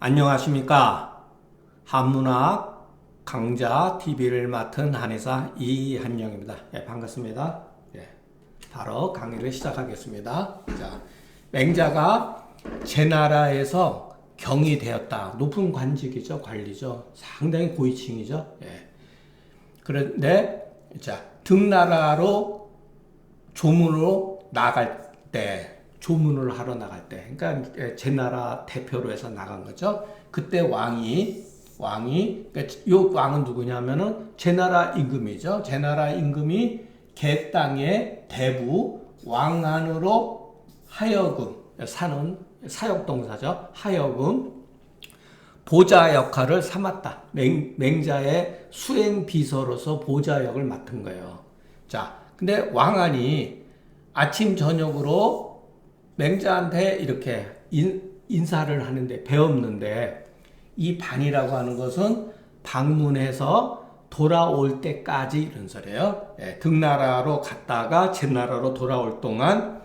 안녕하십니까. 한문학 강좌 TV를 맡은 한의사 이한영입니다. 반갑습니다. 바로 강의를 시작하겠습니다. 자, 맹자가 제나라에서 경이 되었다. 높은 관직이죠. 관리죠. 상당히 고위층이죠. 그런데 자, 등나라로 조문으로 나갈 때 조문을 하러 나갈 때, 그러니까 제나라 대표로 해서 나간 거죠. 그때 그러니까 요 왕은 누구냐면은 제나라 임금이죠. 제나라 임금이 개 땅의 대부 왕안으로 하여금 사는 사역동사죠. 하여금 보좌 역할을 삼았다. 맹자의 수행 비서로서 보좌 역을 맡은 거예요. 자, 근데 왕안이 아침 저녁으로 맹자한테 이렇게 인사를 하는데 배웠는데, 이 반이라고 하는 것은 방문해서 돌아올 때까지 이런 소리예요. 등나라로 갔다가 제나라로 돌아올 동안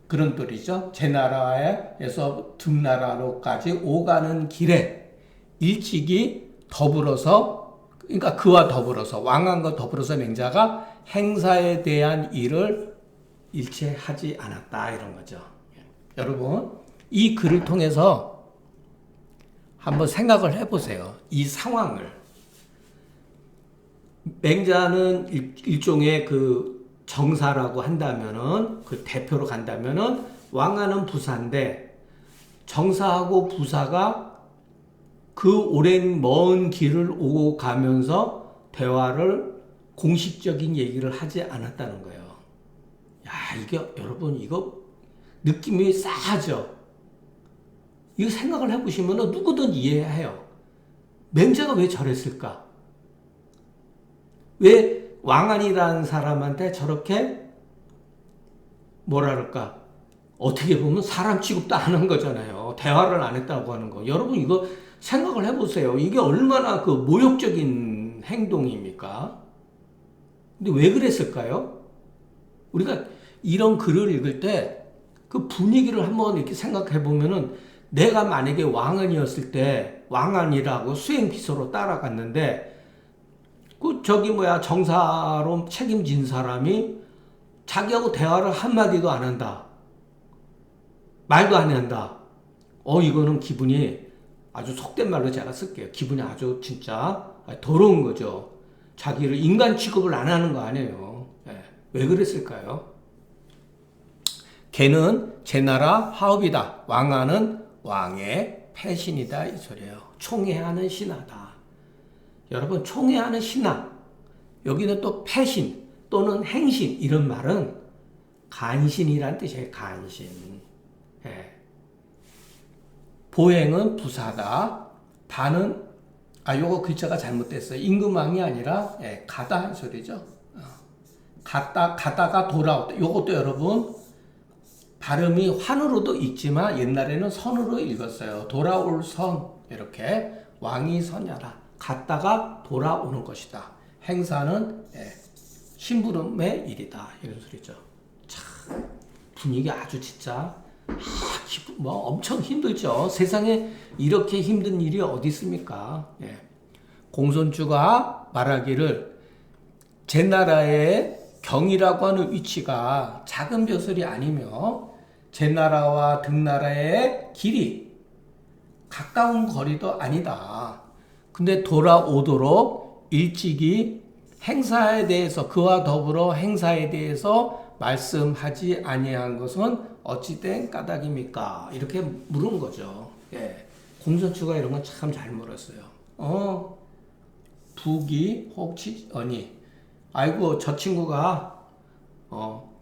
그런 뜻이죠. 제나라에서 등나라로까지 오가는 길에 일찍이 더불어서, 그러니까 그와 더불어서 왕안과 더불어서 맹자가 행사에 대한 일을 일체 하지 않았다 이런 거죠. 여러분, 이 글을 통해서 한번 생각을 해보세요. 이 상황을. 맹자는 일종의 그 정사라고 한다면은, 그 대표로 간다면은 왕안은 부사인데, 정사하고 부사가 그 오랜 먼 길을 오고 가면서 대화를, 공식적인 얘기를 하지 않았다는 거예요. 야, 이게 여러분, 이거 느낌이 싸하죠? 이거 생각을 해보시면 누구든 이해해요. 맹자가 왜 저랬을까? 왜 왕안이라는 사람한테 저렇게 뭐라 그럴까? 어떻게 보면 사람 취급도 안 한 거잖아요. 대화를 안 했다고 하는 거. 여러분, 이거 생각을 해보세요. 이게 얼마나 그 모욕적인 행동입니까? 근데 왜 그랬을까요? 우리가 이런 글을 읽을 때 그 분위기를 한번 이렇게 생각해 보면은, 내가 만약에 왕안이었을 때 왕안이라고 수행 비서로 따라갔는데, 정사로 책임진 사람이 자기하고 대화를 한마디도 안 한다. 말도 안 한다. 이거는 기분이, 아주 속된 말로 제가 쓸게요. 기분이 아주 진짜 더러운 거죠. 자기를 인간 취급을 안 하는 거 아니에요. 왜 그랬을까요? 걔는 제나라 하업이다. 왕안은 왕의 패신이다. 이 소리예요. 총애하는 신하다. 여러분, 총애하는 신하. 여기는 또 패신 또는 행신, 이런 말은 간신이란 뜻이에요. 간신. 보행은 부사다. 반은, 요거 글자가 잘못됐어요. 임금왕이 아니라 가다 한 소리죠. 가다가 돌아왔다. 요것도 여러분 발음이 환으로도 읽지만 옛날에는 선으로 읽었어요. 돌아올 선, 이렇게 왕이 선야라. 갔다가 돌아오는 것이다. 행사는 심부름의 일이다. 이런 소리죠. 참 분위기 아주 진짜 엄청 힘들죠. 세상에 이렇게 힘든 일이 어디 있습니까? 공손주가 말하기를 제나라의 경이라고 하는 위치가 작은 벼슬이 아니며 제나라와 등나라의 길이 가까운 거리도 아니다. 근데 돌아오도록 일찍이 행사에 대해서, 그와 더불어 행사에 대해서 말씀하지 아니한 것은 어찌된 까닭입니까? 이렇게 물은 거죠. 공손주가 이런 건 참 잘 물었어요. 부기 혹시 아이고, 저 친구가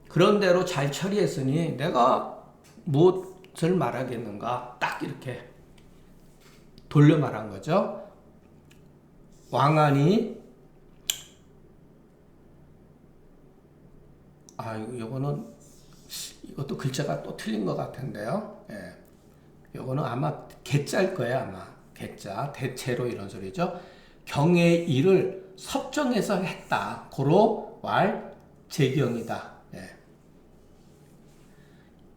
그런 대로 잘 처리했으니 내가 무엇을 말하겠는가? 딱 이렇게 돌려 말한 거죠. 왕안이, 이것도 글자가 또 틀린 것 같은데요. 요거는 아마 개짜일 거예요. 아마 개짜, 대체로 이런 소리죠. 경의 일을 섭정해서 했다. 고로 왈 제경이다.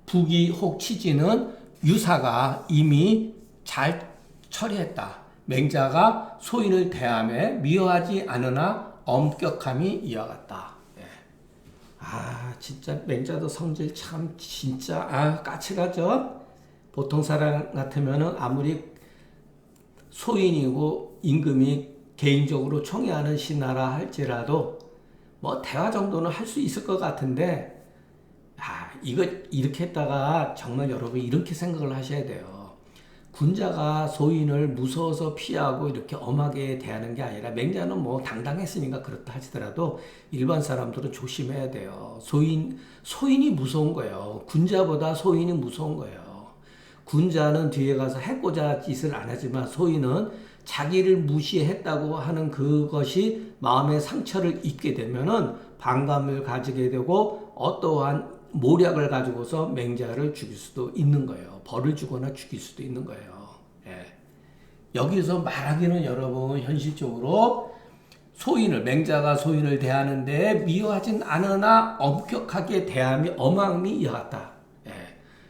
부기 혹 치지는 유사가 이미 잘 처리했다. 맹자가 소인을 대함에 미워하지 않으나 엄격함이 이와 같다. 예. 진짜 맹자도 성질 참 진짜 까칠하죠. 보통 사람 같으면은 아무리 소인이고 임금이 개인적으로 청해하는 신하라 할지라도 뭐 대화 정도는 할 수 있을 것 같은데 이거 이렇게 했다가 정말 여러분 이렇게 생각을 하셔야 돼요. 군자가 소인을 무서워서 피하고 이렇게 엄하게 대하는 게 아니라 맹자는 뭐 당당했으니까 그렇다 하시더라도 일반 사람들은 조심해야 돼요. 소인이 무서운 거예요. 군자보다 소인이 무서운 거예요. 군자는 뒤에 가서 해코자 짓을 안 하지만 소인은 자기를 무시했다고 하는 그것이 마음의 상처를 입게 되면은 반감을 가지게 되고 어떠한 모략을 가지고서 맹자를 죽일 수도 있는 거예요. 벌을 주거나 죽일 수도 있는 거예요. 예. 여기서 말하기는 여러분 현실적으로 맹자가 소인을 대하는데 미워하진 않으나 엄격하게 대함이 엄함이 이와 같다. 예.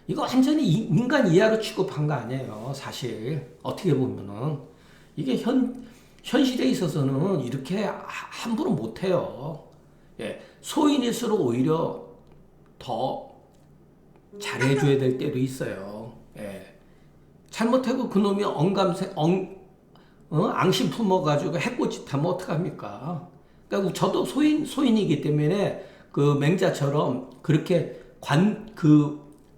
이거 완전히 인간 이하로 취급한 거 아니에요. 사실 어떻게 보면은 이게 현실에 있어서는 이렇게 함부로 못해요. 예. 소인일수록 오히려 더 잘해줘야 될 때도 있어요. 예. 잘못하고 그놈이 앙심 품어가지고 해코짓하면 어떡합니까? 그러니까 저도 소인이기 때문에 그 맹자처럼 그렇게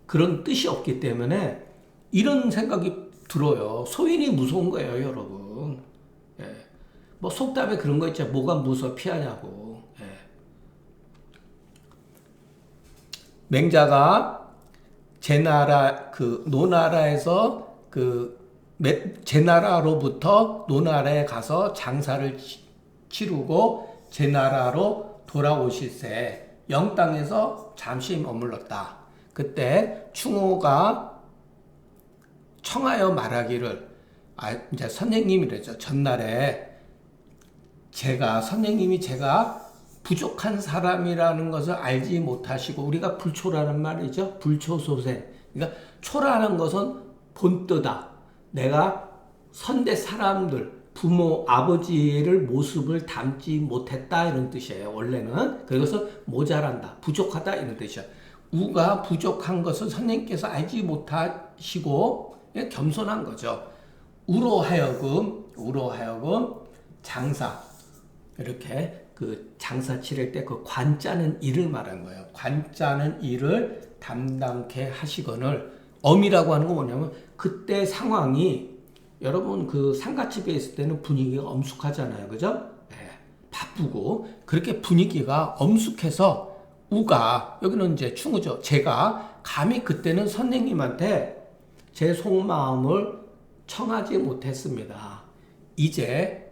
그런 뜻이 없기 때문에 이런 생각이 들어요. 소인이 무서운 거예요, 여러분. 예. 뭐 속담에 그런 거 있죠. 뭐가 무서워 피하냐고. 맹자가 노나라에서 제나라로부터 노나라에 가서 장사를 치르고 제나라로 돌아오실새 영땅에서 잠시 머물렀다. 그때 충호가 청하여 말하기를 이제 선생님이랬죠. 전날에 선생님이 제가 부족한 사람이라는 것을 알지 못하시고 우리가 불초라는 말이죠. 불초소생. 그러니까 초라는 것은 본뜨다. 내가 선대 사람들, 부모, 아버지를 모습을 담지 못했다 이런 뜻이에요. 원래는 그것은 모자란다, 부족하다 이런 뜻이에요. 우가 부족한 것을 선생님께서 알지 못하시고 겸손한 거죠. 우로 하여금 장사 이렇게 장사 치를 때 관짜는 일을 말한 거예요. 관짜는 일을 담당케 하시거늘 엄이라고 하는 건 뭐냐면 그때 상황이 여러분 상가집에 있을 때는 분위기가 엄숙하잖아요. 그죠? 네, 바쁘고 그렇게 분위기가 엄숙해서 우가 여기는 이제 충우죠. 제가 감히 그때는 선생님한테 제 속마음을 청하지 못했습니다. 이제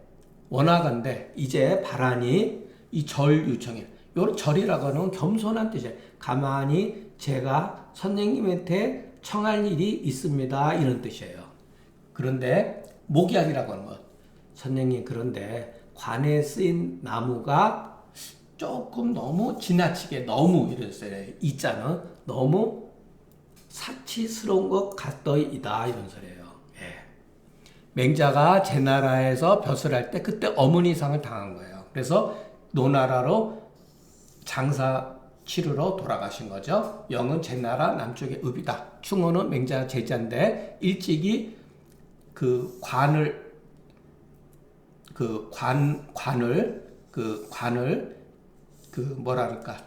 원하건대 이제 바라니 이 절유청이에요. 요 절이라고 하는 겸손한 뜻이에요. 가만히 제가 선생님한테 청할 일이 있습니다. 이런 뜻이에요. 그런데 목약이라고 하는 것. 선생님 그런데 관에 쓰인 나무가 조금 너무 지나치게 너무 이랬어요. 이자는 너무 사치스러운 것 같더이다 이런 소리예요. 맹자가 제나라에서 벼슬할 때 그때 어머니상을 당한 거예요. 그래서 노나라로 장사 치르러 돌아가신 거죠. 영은 제나라 남쪽의 읍이다. 충호는 맹자 제자인데 일찍이 관을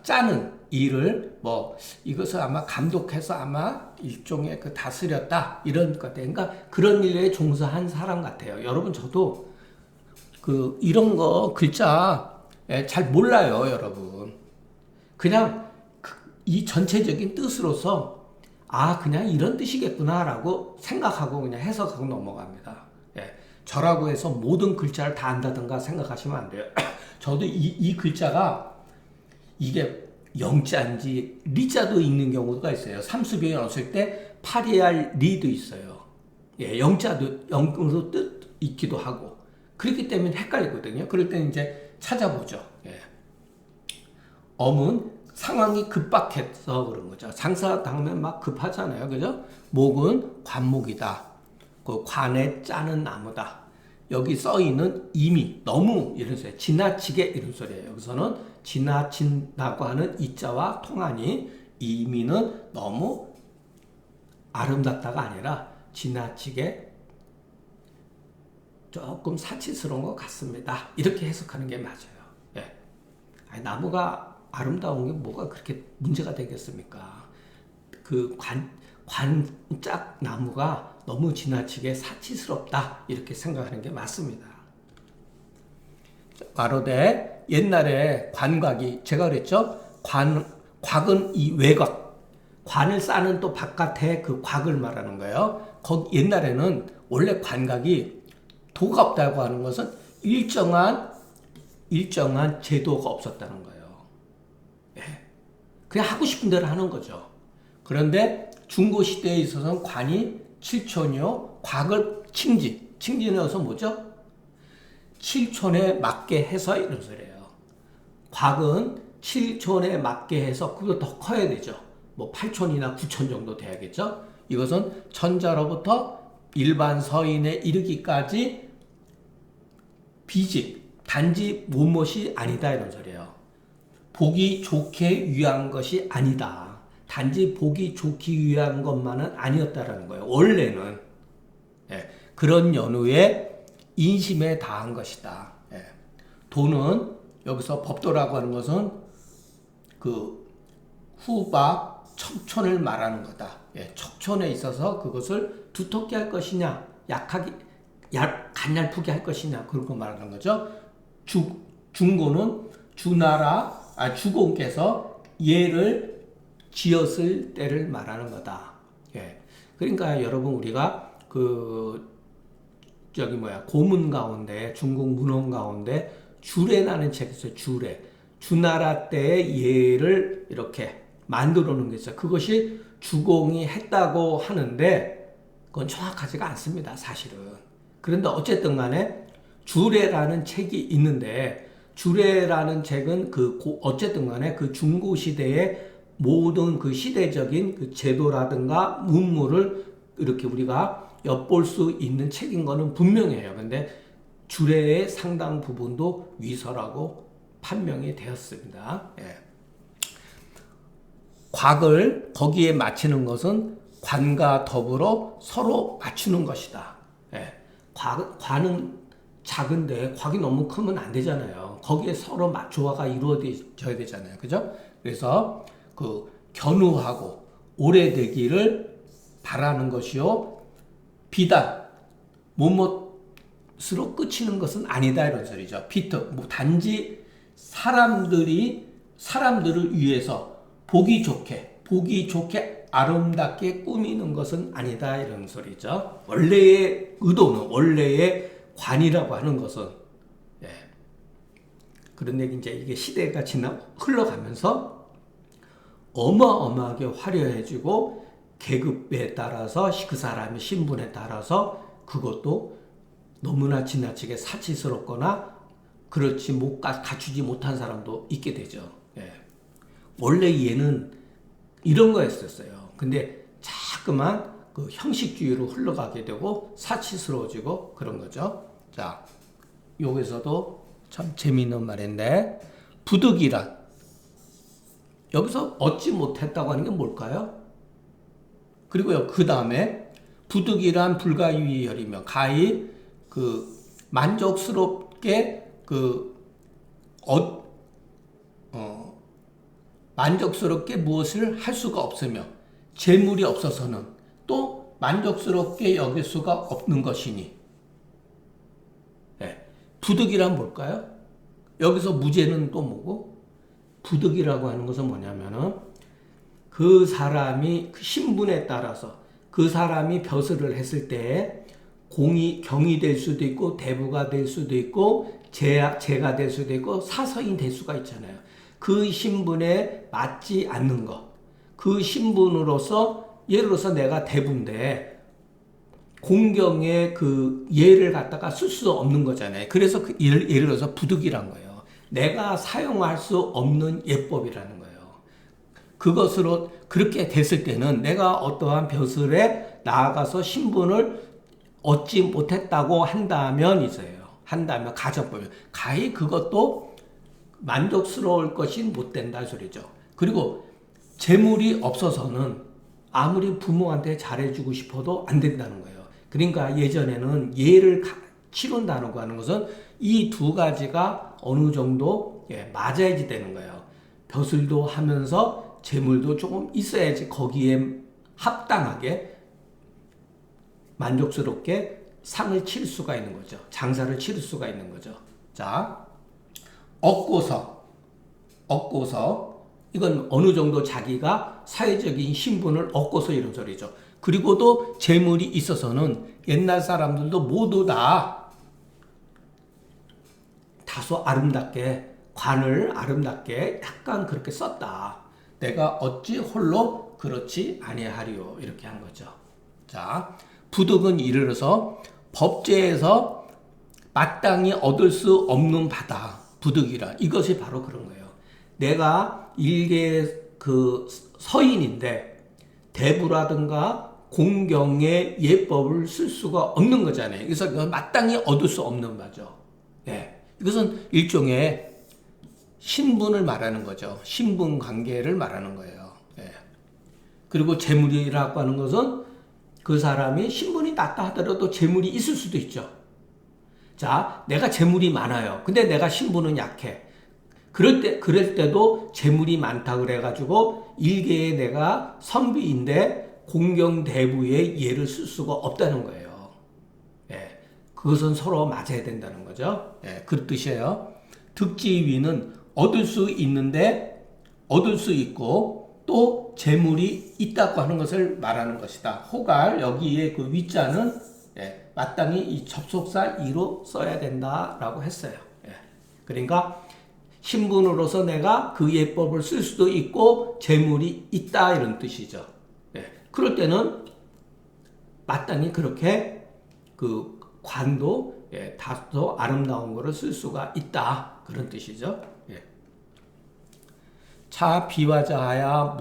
짜는 일을 이것을 아마 감독해서 아마 일종의 다스렸다 이런 것 같아요. 그러니까 그런 일에 종사한 사람 같아요. 여러분 저도 이런 거 글자 잘 몰라요, 여러분. 그냥 이 전체적인 뜻으로서 그냥 이런 뜻이겠구나라고 생각하고 그냥 해석하고 넘어갑니다. 저라고 해서 모든 글자를 다 안다든가 생각하시면 안 돼요. 저도 이 글자가 이게 영자인지 리자도 있는 경우가 있어요. 삼수병이 없을 때 파리알 리도 있어요. 영자도 뜻 있기도 하고 그렇기 때문에 헷갈리거든요. 그럴 때는 이제 찾아보죠. 엄은 상황이 급박해서 그런 거죠. 장사 당면 막 급하잖아요. 그죠? 목은 관목이다. 그 관에 짜는 나무다. 여기 써 있는 이미, 너무 이런 소리, 지나치게 이런 소리예요. 여기서는 지나친다고 하는 이자와 통하니 이미는 너무 아름답다가 아니라 지나치게 조금 사치스러운 것 같습니다. 이렇게 해석하는 게 맞아요. 예. 아니, 나무가 아름다운 게 뭐가 그렇게 문제가 되겠습니까? 그 관짝 나무가 너무 지나치게 사치스럽다. 이렇게 생각하는 게 맞습니다. 가로되 옛날에 관곽이, 제가 그랬죠? 곽은 이 외곽. 관을 쌓는 또 바깥에 그 곽을 말하는 거예요. 거기 옛날에는 원래 관곽이 도가 없다고 하는 것은 일정한 제도가 없었다는 거예요. 예. 그냥 하고 싶은 대로 하는 거죠. 그런데 중고시대에 있어서는 관이 칠촌이요. 곽을 칭지는 여기서 뭐죠? 칠촌에 맞게 해서 이런 소리예요. 곽은 칠촌에 맞게 해서 그거 더 커야 되죠. 뭐 8촌이나 9촌 정도 돼야겠죠. 이것은 천자로부터 일반 서인에 이르기까지 비집, 단지 무엇이 아니다 이런 소리예요. 보기 좋게 위한 것이 아니다. 단지 보기 좋기 위한 것만은 아니었다라는 거예요. 원래는 예, 그런 연후에 인심에 다한 것이다. 예. 도는 여기서 법도라고 하는 것은 그 후박 척촌을 말하는 거다. 예, 척촌에 있어서 그것을 두텁게 할 것이냐, 가냘프게 할 것이냐, 그런 거 말하는 거죠. 중고는 주공께서 예를 지었을 때를 말하는 거다. 예. 그러니까 여러분 우리가 고문 가운데, 중국 문헌 가운데 주례라는 책이 있어요. 주나라 때의 예를 이렇게 만들어 놓은 게 있어요. 그것이 주공이 했다고 하는데 그건 정확하지가 않습니다. 사실은. 그런데 어쨌든 간에 주례라는 책이 있는데 주례라는 책은 어쨌든 간에 그 중고 시대의 모든 그 시대적인 그 제도라든가 문물을 이렇게 우리가 엿볼 수 있는 책인 거는 분명해요. 근데 주례의 상당 부분도 위설하고 판명이 되었습니다. 예. 곽을 거기에 맞추는 것은 관과 더불어 서로 맞추는 것이다. 예. 관은 작은데 곽이 너무 크면 안 되잖아요. 거기에 서로 조화가 이루어져야 되잖아요. 그죠? 그래서 견우하고 오래되기를 바라는 것이요. 비단, 못못으로 끝이는 것은 아니다. 이런 소리죠. 단지 사람들을 위해서 보기 좋게 아름답게 꾸미는 것은 아니다. 이런 소리죠. 원래의 의도는, 원래의 관이라고 하는 것은, 예. 그런데 이제 이게 시대가 흘러가면서 어마어마하게 화려해지고 계급에 따라서 그 사람의 신분에 따라서 그것도 너무나 지나치게 사치스럽거나 갖추지 못한 사람도 있게 되죠. 예. 원래 얘는 이런 거였었어요. 근데 자꾸만 그 형식주의로 흘러가게 되고 사치스러워지고 그런 거죠. 자, 여기서도 참 재미있는 말인데 부득이란 여기서 얻지 못했다고 하는 게 뭘까요? 그리고요, 그 다음에 부득이란 불가위열이며 가히 만족스럽게 만족스럽게 무엇을 할 수가 없으며 재물이 없어서는 또 만족스럽게 여길 수가 없는 것이니. 네. 부득이란 뭘까요? 여기서 무죄는 또 뭐고? 부득이라고 하는 것은 뭐냐면은 그 사람이 그 신분에 따라서 그 사람이 벼슬을 했을 때 경이 될 수도 있고 대부가 될 수도 있고 제가 될 수도 있고 사서인 될 수가 있잖아요. 그 신분에 맞지 않는 것. 그 신분으로서 예를 들어서 내가 대부인데 공경의 그 예를 갖다가 쓸 수 없는 거잖아요. 그래서 예를 들어서 부득이란 거예요. 내가 사용할 수 없는 예법이라는 거예요. 그것으로 그렇게 됐을 때는 내가 어떠한 벼슬에 나아가서 신분을 얻지 못했다고 한다면 가정법이에요. 가히 그것도 만족스러울 것이 못 된다 소리죠. 그리고 재물이 없어서는 아무리 부모한테 잘해주고 싶어도 안 된다는 거예요. 그러니까 예전에는 예를 치른다는 하는 것은 이 두 가지가 어느 정도 맞아야지 되는 거예요. 벼슬도 하면서 재물도 조금 있어야지 거기에 합당하게 만족스럽게 상을 칠 수가 있는 거죠. 장사를 치를 수가 있는 거죠. 자, 얻고서 이건 어느 정도 자기가 사회적인 신분을 얻고서 이런 소리죠. 그리고도 재물이 있어서는 옛날 사람들도 모두 다 다소 아름답게 관을 아름답게 약간 그렇게 썼다. 내가 어찌 홀로 그렇지 아니하리요. 이렇게 한 거죠. 자, 부득은 이르러서 법제에서 마땅히 얻을 수 없는 바다. 부득이라. 이것이 바로 그런 거예요. 내가 일개 그 서인인데 대부라든가 공경의 예법을 쓸 수가 없는 거잖아요. 그래서 마땅히 얻을 수 없는 바죠. 예. 이것은 일종의 신분을 말하는 거죠. 신분 관계를 말하는 거예요. 예. 그리고 재물이라고 하는 것은 그 사람이 신분이 낮다 하더라도 재물이 있을 수도 있죠. 자, 내가 재물이 많아요. 근데 내가 신분은 약해. 그럴 때도 재물이 많다 그래가지고 일개의 내가 선비인데 공경대부의 예를 쓸 수가 없다는 거예요. 예, 그것은 서로 맞아야 된다는 거죠. 예, 그 뜻이에요. 득지위는 얻을 수 있는데 얻을 수 있고 또 재물이 있다고 하는 것을 말하는 것이다. 호갈 여기에 그 위자는 마땅히 이 접속사 이로 써야 된다라고 했어요. 예, 그러니까 신분으로서 내가 그 예법을 쓸 수도 있고 재물이 있다 이런 뜻이죠. 예. 그럴 때는 마땅히 그렇게 그 관도 다소 아름다운 거를 쓸 수가 있다 그런 뜻이죠. 예. 차 비화자하야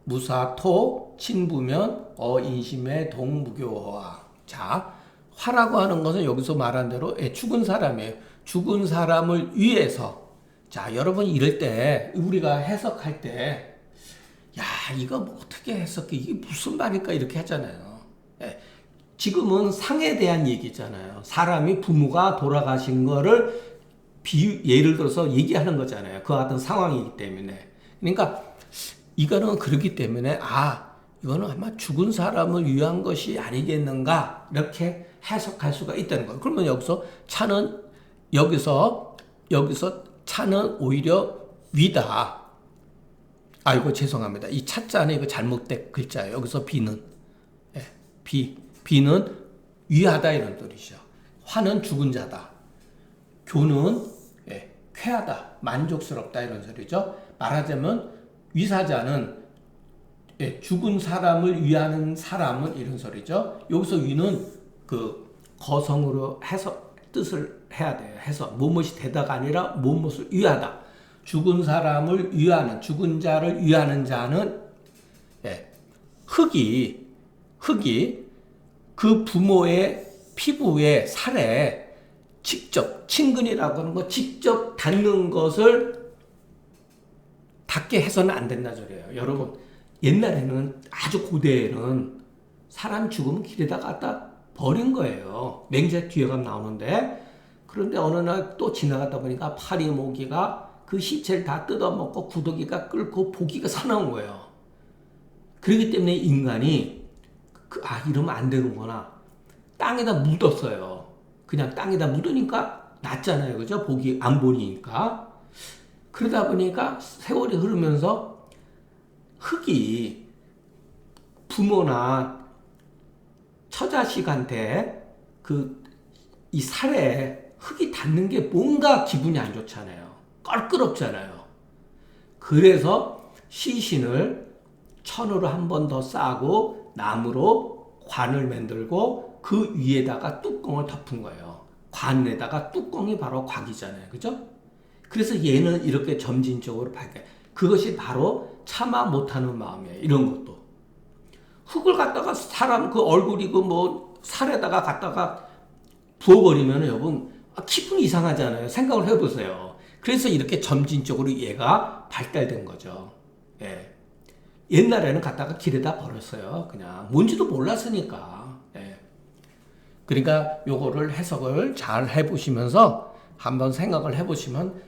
무사토 친부면 인심의 동무교화. 자, 화라고 하는 것은 여기서 말한 대로 죽은 사람이에요. 죽은 사람을 위해서. 자, 여러분 이럴 때 우리가 해석할 때 야, 이거 뭐 어떻게 해석해? 이게 무슨 말일까? 이렇게 하잖아요. 예, 지금은 상에 대한 얘기잖아요. 사람이 부모가 돌아가신 거를 예를 들어서 얘기하는 거잖아요. 그 같은 상황이기 때문에. 그러니까 이거는 그렇기 때문에 이거는 아마 죽은 사람을 위한 것이 아니겠는가 이렇게 해석할 수가 있다는 거예요. 그러면 여기서 차는 오히려 위다. 아이고 죄송합니다. 이 차자는 이거 잘못된 글자예요. 여기서 비는 비는 위하다 이런 뜻이죠. 화는 죽은 자다. 교는 쾌하다, 만족스럽다 이런 소리죠. 말하자면 위사자는 죽은 사람을 위하는 사람은 이런 소리죠. 여기서 위는 그 거성으로 해서 뜻을 해야 돼요. 해서 무엇이 되다가 아니라 무엇을 위하다. 죽은 사람을 위하는, 죽은 자를 위하는 자는 흙이 그 부모의 피부에 살에 직접 친근이라고 하는 거 직접 닿는 것을 닿게 해서는 안 된다 소리예요. 여러분 옛날에는 아주 고대에는 사람 죽으면 길에다 갖다 버린 거예요. 맹세 뒤에 가면 나오는데 그런데 어느 날 또 지나가다 보니까 파리 모기가 그 시체를 다 뜯어먹고 구더기가 끓고 고기가 사나운 거예요. 그렇기 때문에 인간이 이러면 안 되는구나. 땅에다 묻었어요. 그냥 땅에다 묻으니까 낫잖아요. 그죠? 보기 안 보이니까. 그러다 보니까 세월이 흐르면서 흙이 부모나 처자식한테 이 살에 흙이 닿는 게 뭔가 기분이 안 좋잖아요. 껄끄럽잖아요. 그래서 시신을 천으로 한 번 더 싸고 나무로 관을 만들고 그 위에다가 뚜껑을 덮은 거예요. 관에다가 뚜껑이 바로 곽이잖아요. 그죠? 그래서 얘는 이렇게 점진적으로 밝게. 그것이 바로 참아 못하는 마음이에요. 이런 것도. 흙을 갖다가 사람 그 얼굴이 그 뭐 살에다가 갖다가 부어버리면 여러분 기분이 이상하잖아요. 생각을 해보세요. 그래서 이렇게 점진적으로 얘가 발달된 거죠. 예. 옛날에는 갖다가 길에다 버렸어요. 그냥 뭔지도 몰랐으니까. 예. 그러니까 요거를 해석을 잘 해보시면서 한번 생각을 해보시면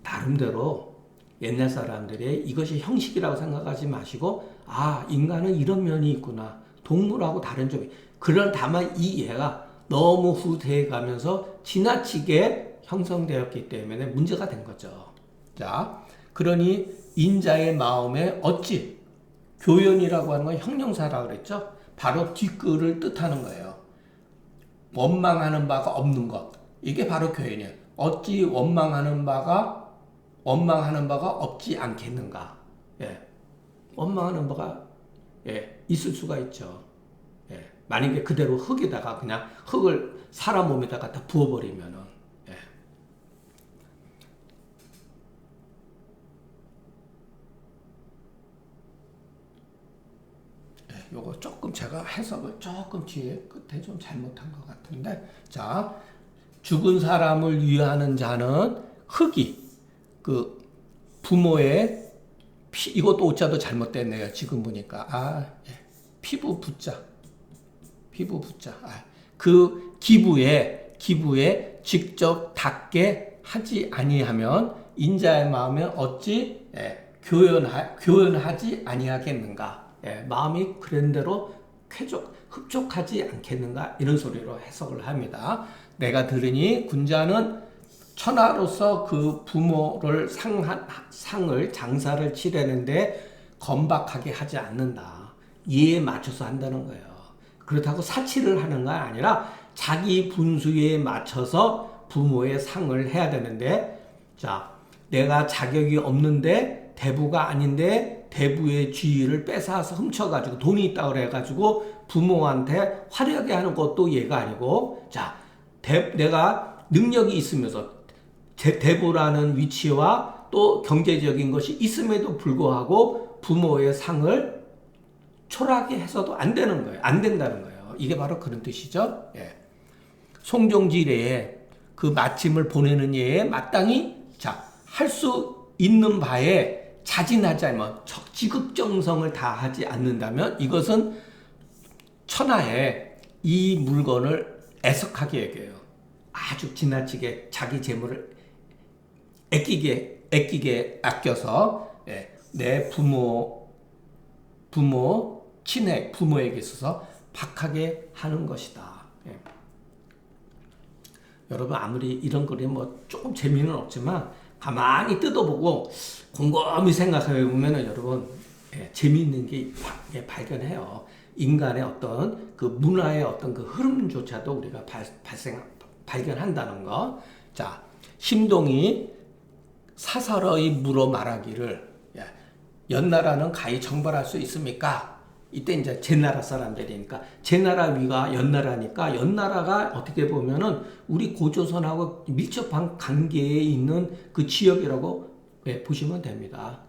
나름대로 옛날 사람들이 이것이 형식이라고 생각하지 마시고 아 인간은 이런 면이 있구나. 동물하고 다른 점이. 그런 다만 이 얘가 너무 후퇴해 가면서 지나치게 형성되었기 때문에 문제가 된 거죠. 자, 그러니 인자의 마음에 어찌 교연이라고 하는 건 형용사라고 그랬죠. 바로 뒷글을 뜻하는 거예요. 원망하는 바가 없는 것. 이게 바로 교연이에요. 어찌 원망하는 바가 없지 않겠는가. 예. 원망하는 바가 예, 있을 수가 있죠. 예. 만약에 그대로 흙에다가 그냥 흙을 사람 몸에다가 다 부어버리면은 예. 예, 요거 조금 제가 해석을 조금 뒤에 끝에 좀 잘못한 것 같은데 자 죽은 사람을 위하는 자는 흙이 그 부모의 이것도 오자도 잘못됐네요. 지금 보니까 예. 피부 붙자 그 기부에 직접 닿게 하지 아니하면 인자의 마음에 어찌 예. 교연하지 아니하겠는가. 예. 마음이 그런대로 흡족하지 않겠는가 이런 소리로 해석을 합니다. 내가 들으니 군자는 천하로서 그 부모를 상을 장사를 치려는데 건박하게 하지 않는다. 이에 맞춰서 한다는 거예요. 그렇다고 사치를 하는 건 아니라 자기 분수에 맞춰서 부모의 상을 해야 되는데 자 내가 자격이 없는데 대부가 아닌데 대부의 지위를 뺏어서 훔쳐가지고 돈이 있다고 그래가지고 부모한테 화려하게 하는 것도 얘가 아니고 자 내가 능력이 있으면서 대부라는 위치와 또 경제적인 것이 있음에도 불구하고 부모의 상을 초라하게 해서도 안 되는 거예요. 안 된다는 거예요. 이게 바로 그런 뜻이죠. 예. 송종지례에 그 마침을 보내는 예에 마땅히 할 수 있는 바에 자진하지 않으면 지극정성을 다하지 않는다면 이것은 천하에 이 물건을 애석하게 여겨요. 아주 지나치게 자기 재물을 애끼게 아껴서 내 친해 부모에게 있어서 박하게 하는 것이다. 예. 여러분 아무리 이런 글이 뭐 조금 재미는 없지만 가만히 뜯어보고 곰곰이 생각해 보면은 여러분 재미있는 게 발견해요. 인간의 어떤 그 문화의 어떤 그 흐름조차도 우리가 발견한다는 거. 자, 심동이 사설의 물어 말하기를 연나라는 가히 정벌할 수 있습니까? 이때 이제 제나라 사람들이니까 제나라 위가 연나라니까 연나라가 어떻게 보면은 우리 고조선하고 밀접한 관계에 있는 그 지역이라고 보시면 됩니다.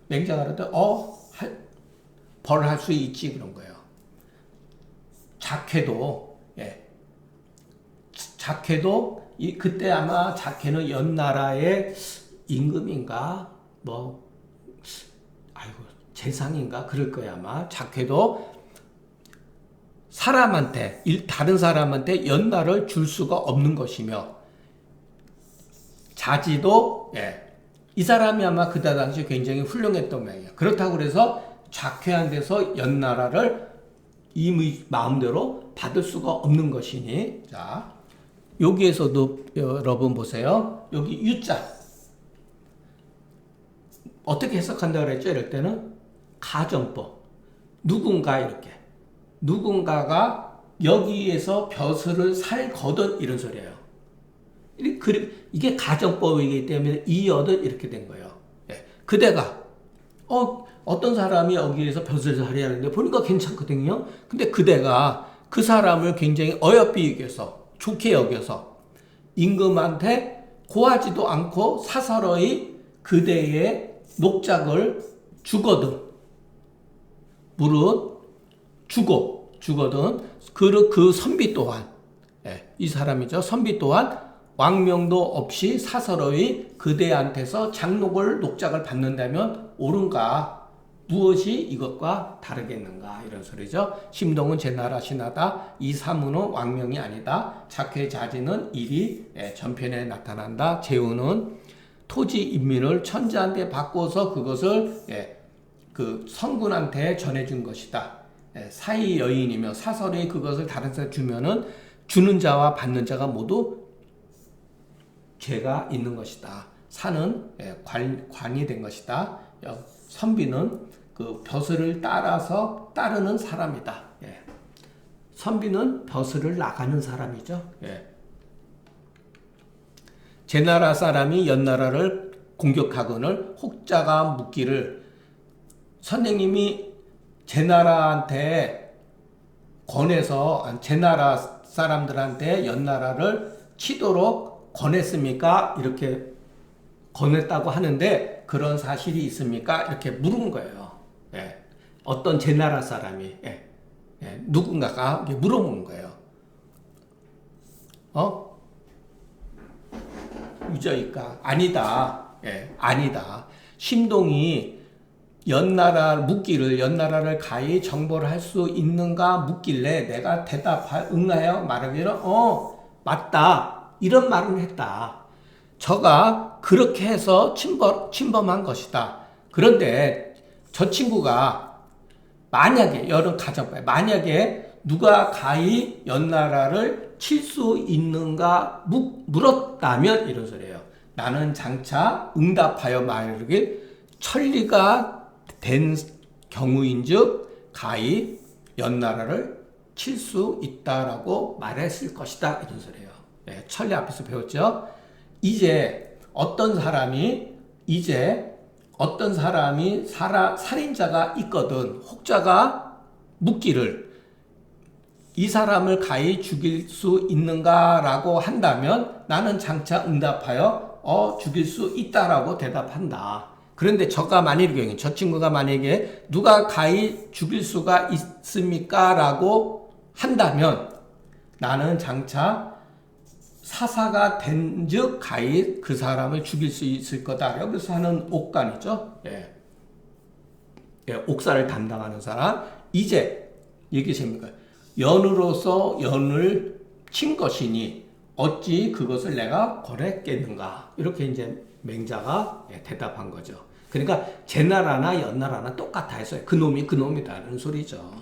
맹자가 그럴 때 벌할 수 있지 그런 거예요. 작회도 그때 아마 작회는 연나라의 임금인가 재상인가 그럴 거야 아마. 작회도 다른 사람한테 연나를 줄 수가 없는 것이며 자지도 이 사람이 아마 그때 당시 굉장히 훌륭했던 모양이에요. 그렇다고 그래서 작회한 데서 연나라를 이 마음대로 받을 수가 없는 것이니 자 여기에서도 여러분 보세요. 여기 유자 어떻게 해석한다 그랬죠? 이럴 때는 가정법 누군가가 여기에서 벼슬을 살거든 이런 소리예요. 이게 가정법이기 때문에 이어든 이렇게 된 거예요. 그대가 어떤 사람이 여기에서 벼슬을 살이하는데 보니까 괜찮거든요. 근데 그대가 그 사람을 굉장히 어여삐 여겨서 좋게 여겨서 임금한테 고하지도 않고 사설의 그대의 녹작을 주거든. 물은 주거든. 그 선비 또한, 이 사람이죠. 선비 또한 왕명도 없이 사서로이 그대한테서 장록을 녹작을 받는다면 옳은가? 무엇이 이것과 다르겠는가? 이런 소리죠. 심동은 제 나라 신하다. 이 사무는 왕명이 아니다. 작회자지는 일이 전편에 나타난다. 제후는 토지 인민을 천자한테 바꿔서 그것을 그 성군한테 전해준 것이다. 사이 여인이며 사설이 그것을 다른 사람에 주면은 주는 자와 받는 자가 모두 죄가 있는 것이다. 산은 관이 된 것이다. 선비는 그 벼슬을 따르는 사람이다. 선비는 벼슬을 나가는 사람이죠. 제 나라 사람이 연나라를 공격하거늘 혹자가 묻기를 선생님이 제 나라한테 권해서 제 나라 사람들한테 연나라를 치도록 권했습니까? 이렇게 권했다고 하는데 그런 사실이 있습니까? 이렇게 물은 거예요. 어떤 제 나라 사람이 누군가가 물어보는 거예요. 유저일까? 아니다. 아니다. 심동이 연나라를 가히 정벌할 수 있는가 묻길래 내가 응하여 말하기를 맞다. 이런 말을 했다. 저가 그렇게 해서 침범한 것이다. 그런데 저 친구가 만약에 누가 가히 연나라를 칠 수 있는가 물었다면 이런 소리예요. 나는 장차 응답하여 말하길 천리가 된 경우인즉 가히 연나라를 칠 수 있다라고 말했을 것이다. 이런 소리예요. 천리 앞에서 배웠죠. 이제 어떤 사람이 살인자가 있거든 혹자가 묻기를 이 사람을 가히 죽일 수 있는가라고 한다면 나는 장차 응답하여 죽일 수 있다라고 대답한다. 그런데 저 친구가 만약에 누가 가히 죽일 수가 있습니까? 라고 한다면 나는 장차 사사가 된즉 가히 그 사람을 죽일 수 있을 거다. 여기서 하는 옥간이죠. 옥사를 담당하는 사람. 이제 얘기하십니까? 연으로서 연을 친 것이니 어찌 그것을 내가 권했겠는가? 이렇게 이제 맹자가 대답한 거죠. 그러니까 제 나라나 연나라나 똑같아 했어요. 그놈이 그놈이다라는 소리죠.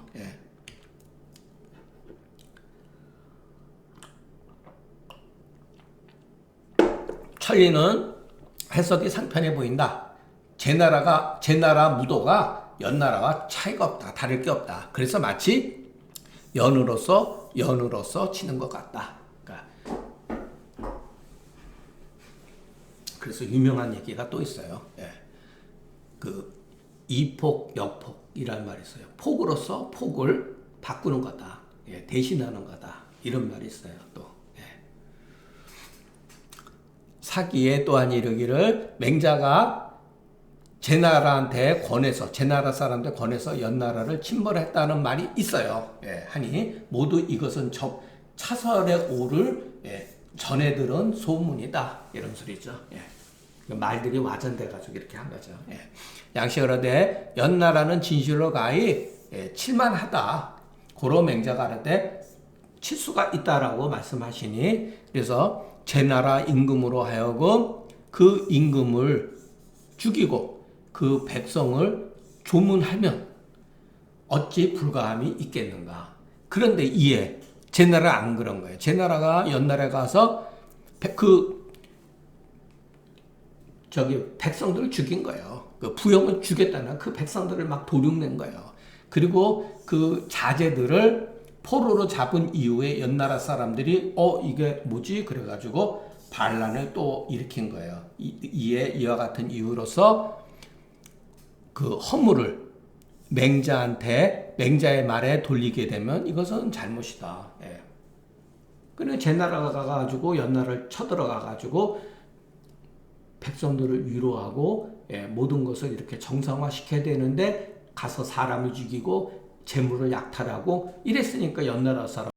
천리는 해석이 상편해 보인다. 제 나라 무도가 연나라와 차이가 없다. 다를 게 없다. 그래서 마치 연으로서 치는 것 같다. 그래서 유명한 얘기가 또 있어요. 그 이폭, 역폭이라는 말이 있어요. 폭으로서 폭을 바꾸는 거다. 대신하는 거다. 이런 말이 있어요. 또. 사기에 또한 이르기를 맹자가 제 나라 사람한테 권해서 연나라를 침범했다는 말이 있어요. 하니 모두 이것은 차설의 오를 전해 들은 소문이다. 이런 소리죠. 말들이 와전돼가지고 이렇게 한 거죠. 양식으로되 연나라는 진실로 가히 칠만하다. 고로 맹자가 하되 칠 수가 있다라고 말씀하시니 그래서 제 나라 임금으로 하여금 그 임금을 죽이고 그 백성을 조문하면 어찌 불가함이 있겠는가. 그런데 제 나라 안 그런 거예요. 제 나라가 연나라에 가서 백성들을 죽인 거예요. 그 부영을 죽였다는 그 백성들을 막 도륙낸 거예요. 그리고 그 자제들을 포로로 잡은 이후에 연나라 사람들이 이게 뭐지? 그래가지고 반란을 또 일으킨 거예요. 이와 같은 이유로서 그 허물을 맹자의 말에 돌리게 되면 이것은 잘못이다. 그래 제 나라가 가가지고 연나라를 쳐들어가가지고 백성들을 위로하고 모든 것을 이렇게 정상화시켜야 되는데 가서 사람을 죽이고 재물을 약탈하고 이랬으니까 연나라 사람